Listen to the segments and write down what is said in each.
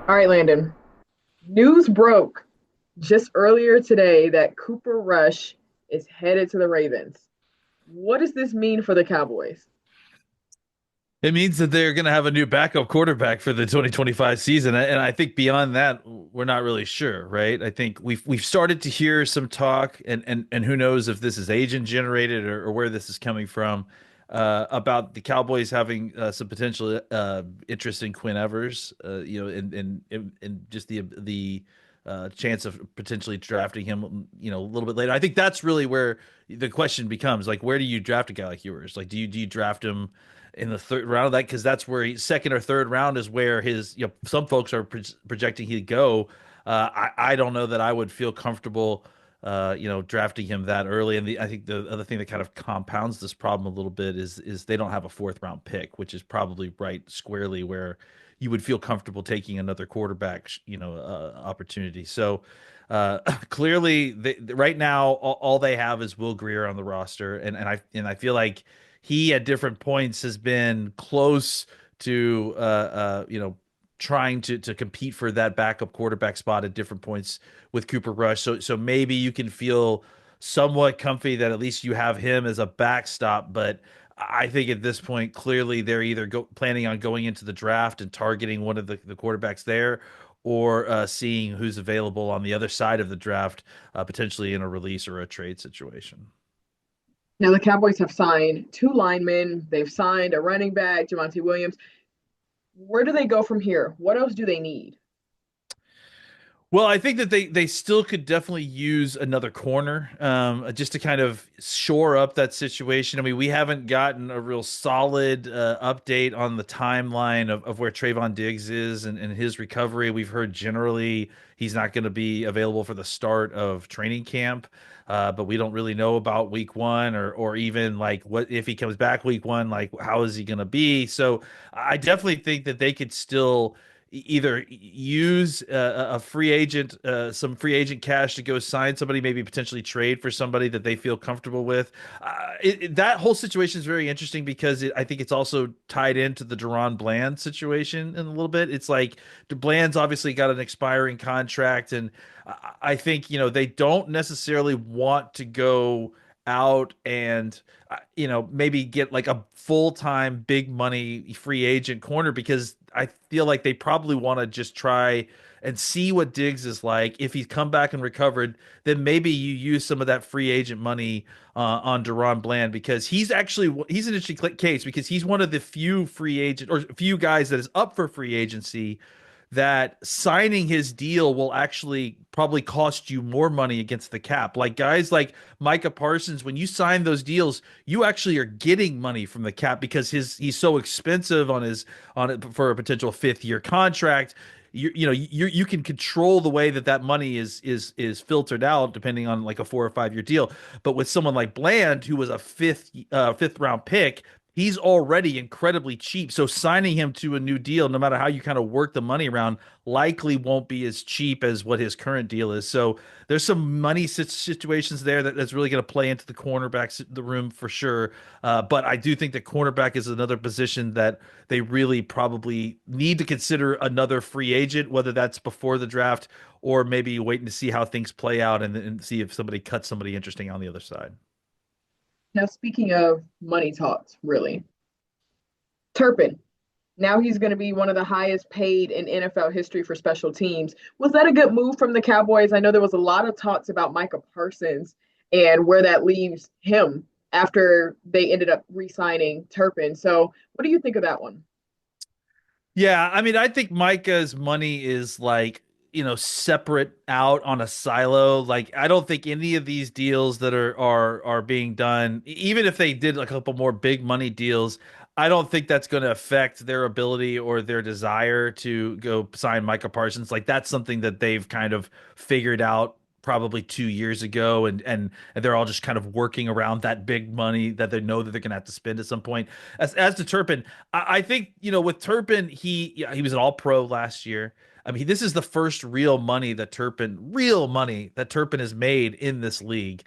All right, Landon. News broke just earlier today that Cooper Rush is headed to the Ravens. What does this mean for the Cowboys? It means that they're going to have a new backup quarterback for the 2025 season, and I think beyond that, we're not really sure, right? I think we've started to hear some talk, and who knows if this is agent generated or where this is coming from, about the Cowboys having some potential interest in Quinn Evers, and just the chance of potentially drafting him, a little bit later. I think that's really where the question becomes, like, where do you draft a guy like yours? Like, do you draft him in the third round of that, because that's where second or third round is where his, some folks are projecting he'd go. I don't know that I would feel comfortable drafting him that early. And I think the other thing that kind of compounds this problem a little bit is they don't have a fourth round pick, which is probably right squarely where you would feel comfortable taking another quarterback opportunity. So clearly right now all they have is Will Grier on the roster, and I feel like he at different points has been close to trying to compete for that backup quarterback spot at different points with Cooper Rush. So maybe you can feel somewhat comfy that at least you have him as a backstop. But I think at this point, clearly they're either planning on going into the draft and targeting one of the quarterbacks there, or seeing who's available on the other side of the draft, potentially in a release or a trade situation. Now, the Cowboys have signed two linemen, they've signed a running back, Javonte Williams. Where do they go from here? What else do they need? Well, I think that they still could definitely use another corner, just to kind of shore up that situation. I mean, we haven't gotten a real solid update on the timeline of where Trayvon Diggs is and his recovery. We've heard generally he's not going to be available for the start of training camp, but we don't really know about week one, or even like what if he comes back week one, like how is he going to be? So I definitely think that they could still either use a free agent, some free agent cash to go sign somebody, maybe potentially trade for somebody that they feel comfortable with. That whole situation is very interesting because I think it's also tied into the Deron Bland situation in a little bit. It's like Bland's obviously got an expiring contract, and I think they don't necessarily want to go out and maybe get like a full-time big money free agent corner, because I feel like they probably want to just try and see what Diggs is like. If he's come back and recovered, then maybe you use some of that free agent money on Deron Bland, because he's an interesting case, because he's one of the few free agent or few guys that is up for free agency that signing his deal will actually probably cost you more money against the cap. Like guys like Micah Parsons, when you sign those deals, you actually are getting money from the cap because he's so expensive on it for a potential fifth year contract. You can control the way that money is filtered out depending on like a 4 or 5 year deal. But with someone like Bland, who was a fifth round pick, he's already incredibly cheap. So signing him to a new deal, no matter how you kind of work the money around, likely won't be as cheap as what his current deal is. So there's some money situations there that's really going to play into the cornerbacks the room for sure. But I do think that cornerback is another position that they really probably need to consider another free agent, whether that's before the draft or maybe waiting to see how things play out and see if somebody cuts somebody interesting on the other side. Now, speaking of money talks, really, Turpin. Now he's going to be one of the highest paid in NFL history for special teams. Was that a good move from the Cowboys? I know there was a lot of talks about Micah Parsons and where that leaves him after they ended up re-signing Turpin. So, what do you think of that one? Yeah, I mean, I think Micah's money is like, separate out on a silo. Like, I don't think any of these deals that are being done, even if they did a couple more big money deals, I don't think that's going to affect their ability or their desire to go sign Micah Parsons. Like, that's something that they've kind of figured out probably 2 years ago, and they're all just kind of working around that big money that they know that they're going to have to spend at some point. As to Turpin, I think with Turpin, he was an All Pro last year. I mean, this is the first real money that Turpin has made in this league.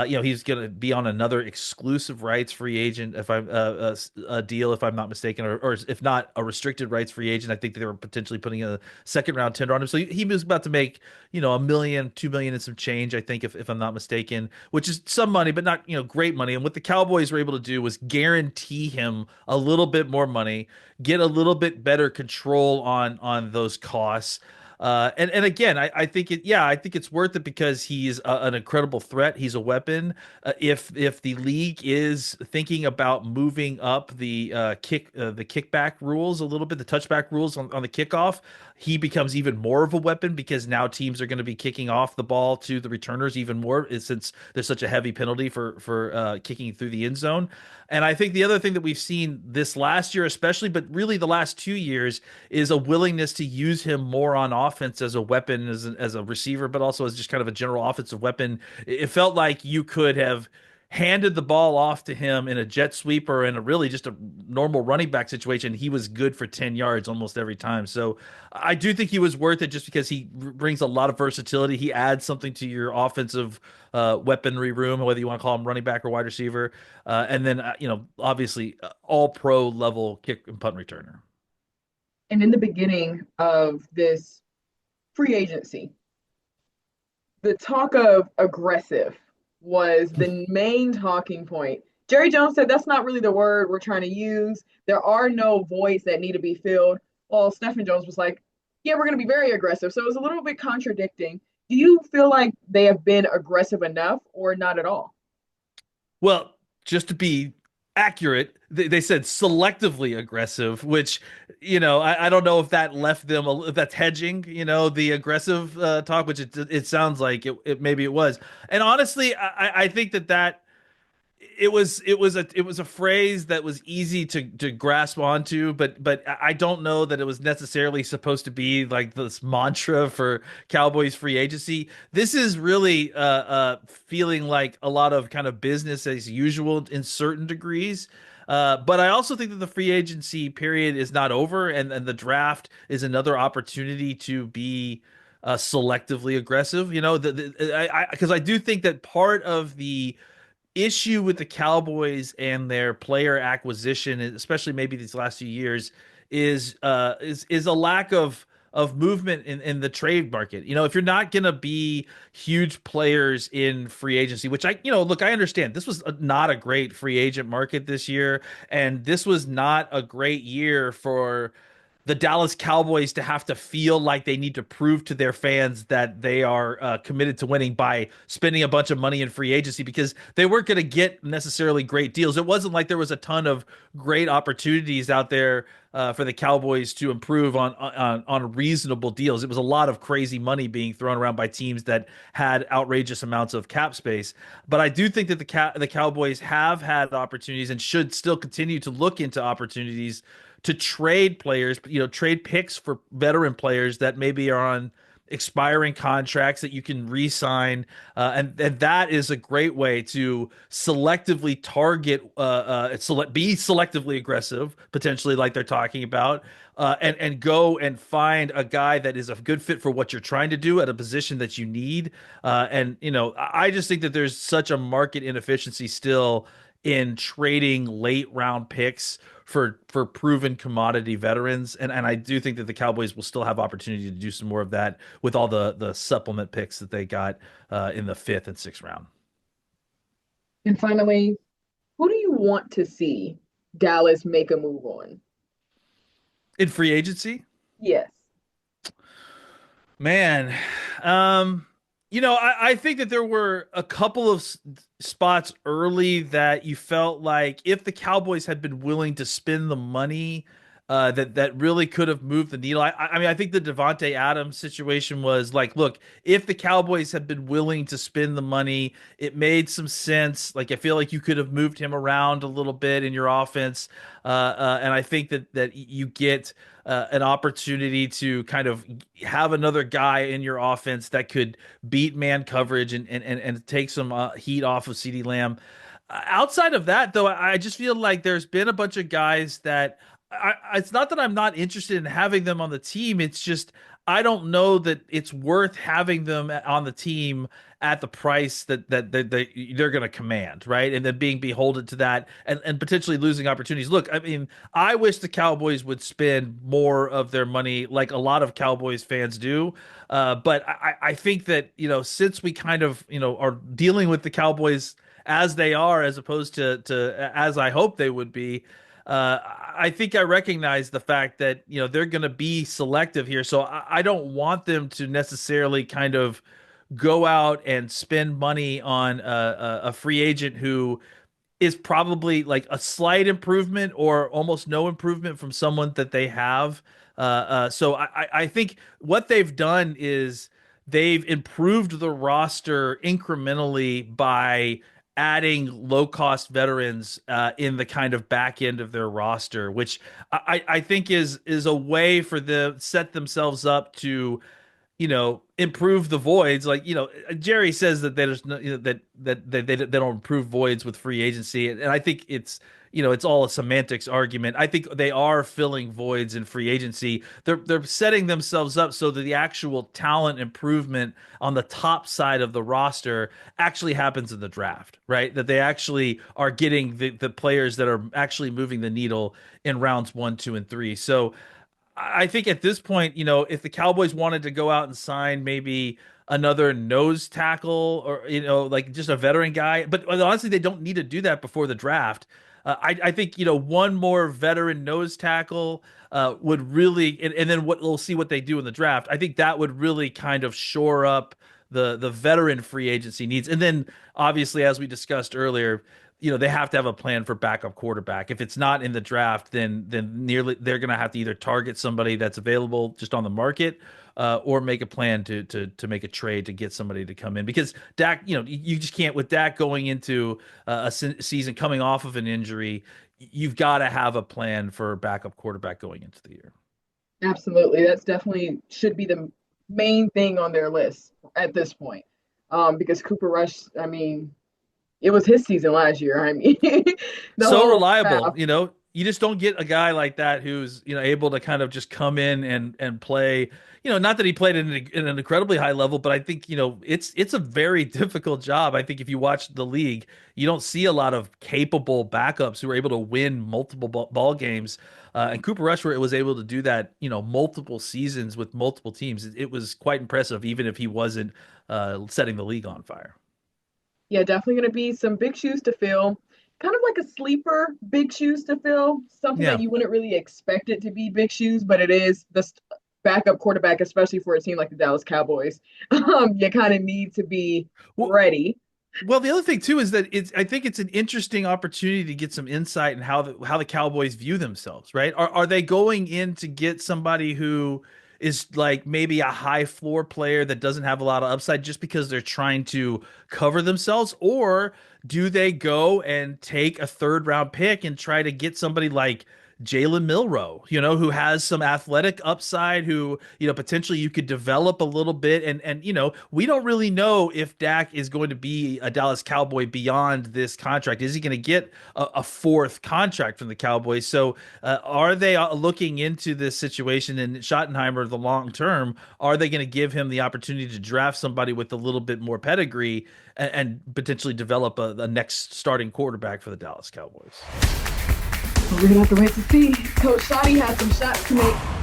He's going to be on another exclusive rights free agent if I'm a deal if I'm not mistaken, or if not a restricted rights free agent. I think they were potentially putting a second round tender on him. So he was about to make, a million, 2 million and some change, I think, if I'm not mistaken, which is some money, but not, great money. And what the Cowboys were able to do was guarantee him a little bit more money, get a little bit better control on those costs. And again, I think I think it's worth it because he's an incredible threat. He's a weapon. If the league is thinking about moving up the kickback rules a little bit, the touchback rules on the kickoff, he becomes even more of a weapon because now teams are going to be kicking off the ball to the returners even more, since there's such a heavy penalty for kicking through the end zone. And I think the other thing that we've seen this last year, especially, but really the last 2 years, is a willingness to use him more on offense as a weapon, as a receiver, but also as just kind of a general offensive weapon. It felt like you could have handed the ball off to him in a jet sweep or in a really just a normal running back situation. He was good for 10 yards almost every time. So I do think he was worth it just because he brings a lot of versatility. He adds something to your offensive weaponry room, whether you want to call him running back or wide receiver. And then, obviously, all pro level kick and punt returner. And in the beginning of this free agency, the talk of aggressive was the main talking point. Jerry Jones said that's not really the word we're trying to use. There are no voids that need to be filled. Well, Stephen Jones was like, yeah, we're going to be very aggressive. So it was a little bit contradicting. Do you feel like they have been aggressive enough or not at all? Well, just to be accurate, they said selectively aggressive, which, I don't know if that left them, if that's hedging, the aggressive talk, which it sounds like maybe it was. And honestly, I think that it was a phrase that was easy to grasp onto, but I don't know that it was necessarily supposed to be like this mantra for Cowboys free agency. This is really feeling like a lot of kind of business as usual in certain degrees. But I also think that the free agency period is not over, and the draft is another opportunity to be selectively aggressive. Because I do think that part of the issue with the Cowboys and their player acquisition, especially maybe these last few years, is a lack of movement in the trade market. If you're not going to be huge players in free agency, which look, I understand this was not a great free agent market this year, and this was not a great year for the Dallas Cowboys to have to feel like they need to prove to their fans that they are committed to winning by spending a bunch of money in free agency, because they weren't going to get necessarily great deals. It wasn't like there was a ton of great opportunities out there for the Cowboys to improve on reasonable deals. It was a lot of crazy money being thrown around by teams that had outrageous amounts of cap space. But I do think that the Cowboys have had opportunities and should still continue to look into opportunities to trade players, trade picks for veteran players that maybe are on expiring contracts that you can re-sign, and that is a great way to selectively target, be selectively aggressive, potentially like they're talking about, and go and find a guy that is a good fit for what you're trying to do at a position that you need. And I just think that there's such a market inefficiency still in trading late round picks for proven commodity veterans, and I do think that the Cowboys will still have opportunity to do some more of that with all the supplement picks that they got in the fifth and sixth round. And finally, who do you want to see Dallas make a move on? In free agency, Yes. man, I think that there were a couple of spots early that you felt like if the Cowboys had been willing to spend the money, that really could have moved the needle. I mean, I think the Devontae Adams situation was like, look, if the Cowboys had been willing to spend the money, it made some sense. Like, I feel like you could have moved him around a little bit in your offense, and I think that you get an opportunity to kind of have another guy in your offense that could beat man coverage and take some heat off of CeeDee Lamb. Outside of that, though, I just feel like there's been a bunch of guys that it's not that I'm not interested in having them on the team. It's just I don't know that it's worth having them on the team at the price that they're going to command, right? And then being beholden to that and potentially losing opportunities. Look, I mean, I wish the Cowboys would spend more of their money like a lot of Cowboys fans do. But I think that, since we kind of, are dealing with the Cowboys as they are, as opposed to as I hope they would be, I think I recognize the fact that they're going to be selective here, so I don't want them to necessarily kind of go out and spend money on a free agent who is probably like a slight improvement or almost no improvement from someone that they have. So I think what they've done is they've improved the roster incrementally by adding low cost veterans in the kind of back end of their roster, which I think is a way for them set themselves up to improve the voids. Like, Jerry says that there's no, they don't improve voids with free agency. And I think it's all a semantics argument. I think they are filling voids in free agency. They're setting themselves up so that the actual talent improvement on the top side of the roster actually happens in the draft, right? That they actually are getting the players that are actually moving the needle in rounds 1, 2, and 3. So I think at this point, if the Cowboys wanted to go out and sign maybe another nose tackle or, like just a veteran guy, but honestly, they don't need to do that before the draft. I think, one more veteran nose tackle would really, and then we'll see what they do in the draft. I think that would really kind of shore up the veteran free agency needs. And then obviously, as we discussed earlier, they have to have a plan for backup quarterback. If it's not in the draft, then nearly they're going to have to either target somebody that's available just on the market, or make a plan to make a trade to get somebody to come in. Because Dak, you just can't, with Dak going into a season coming off of an injury, you've got to have a plan for backup quarterback going into the year. Absolutely. That's definitely should be the main thing on their list at this point. Because Cooper Rush, I mean, it was his season last year. I mean, the So whole reliable, draft. you just don't get a guy like that who's, able to kind of just come in and play, not that he played in an incredibly high level, but I think, it's a very difficult job. I think if you watch the league, you don't see a lot of capable backups who are able to win multiple ball games. And Cooper Rush was able to do that, multiple seasons with multiple teams. It was quite impressive, even if he wasn't setting the league on fire. Yeah, definitely going to be some big shoes to fill. Kind of like a sleeper big shoes to fill. Something that Yeah. you wouldn't really expect it to be big shoes, but it is the backup quarterback, especially for a team like the Dallas Cowboys. You kind of need to be Well, ready. Well, the other thing too is that I think it's an interesting opportunity to get some insight in how the Cowboys view themselves, right? Are they going in to get somebody who is like maybe a high floor player that doesn't have a lot of upside just because they're trying to cover themselves, or do they go and take a third round pick and try to get somebody like Jalen Milrow, who has some athletic upside, who, potentially you could develop a little bit. And, we don't really know if Dak is going to be a Dallas Cowboy beyond this contract. Is he going to get a fourth contract from the Cowboys? So are they looking into this situation in Schottenheimer, the long term? Are they going to give him the opportunity to draft somebody with a little bit more pedigree and potentially develop a next starting quarterback for the Dallas Cowboys? We're gonna have to wait to see. Coach Shotty has some shots to make.